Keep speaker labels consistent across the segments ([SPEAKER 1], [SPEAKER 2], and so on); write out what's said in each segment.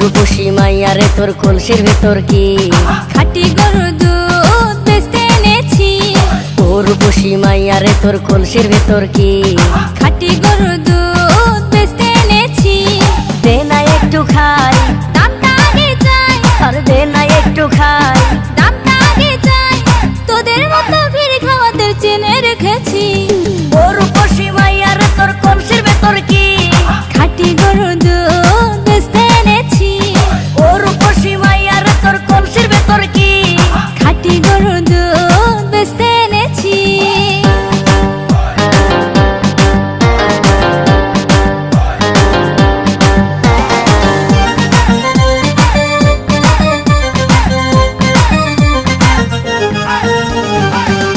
[SPEAKER 1] রূপসী মাইয়া রে তোর কলসির ভেতর কি
[SPEAKER 2] খাঁটি গরুর দুধ বেচতে এনেছি।
[SPEAKER 1] ও রূপসী মাইয়া রে তোর কলসির ভেতর কি
[SPEAKER 2] খাঁটি গরুর দুধ বেচতে এনেছি।
[SPEAKER 1] দে না একটু খাই,
[SPEAKER 2] দামটা আগে চাই,
[SPEAKER 1] আর দে না একটু খাই।
[SPEAKER 2] দামটা আগে চাই, তোদের মতো ফিরে খাওয়াতে চেনে রেখেছি।
[SPEAKER 1] ও রূপসী মাইয়া রে তোর কলসির ভেতর কি
[SPEAKER 2] খাঁটি গরুর দুধ বেচতে এনেছি।
[SPEAKER 1] ও রূপসী মাইয়া রে তোর কলসির ভেতর কি
[SPEAKER 2] খাঁটি গরুর দুধ বেচতে এনেছি।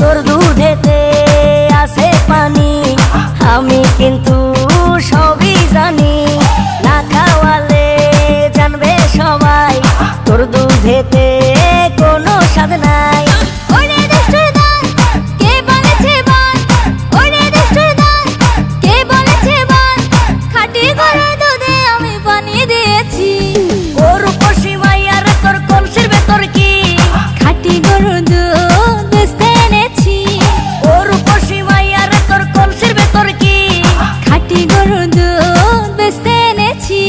[SPEAKER 1] তোর দুধেতে আছে পানি, আমি কিন্তু সবই জানি। না খাওয়ালে জানবে সবাই তোর দুধেতে কোনো স্বাদ নাই।
[SPEAKER 2] ওরে দুষ্টুর দল, কে বলেছে বল? ওরে দুষ্টুর দল, কে বলেছে বল? খাঁটি গরুর দুধে আমি পানি দিয়েছি।
[SPEAKER 1] ও রূপসী মাইয়া রে তোর কলসির ভেতর কি
[SPEAKER 2] খাঁটি গরুর দুধ বেচতে এনেছি।
[SPEAKER 1] ও রূপসী মাইয়া রে তোর কলসির ভেতর কি
[SPEAKER 2] খাঁটি গরুর দুধ বেচতে এনেছি।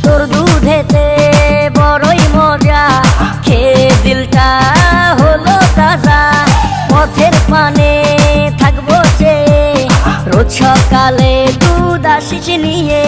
[SPEAKER 1] তোর দুধেতে বড়ই মজা, খেয়ে দিলটা হলো তাজা। পথের পানে থাকবো চেয়ে, রোজ সকালে দুধ আসিস নিয়ে।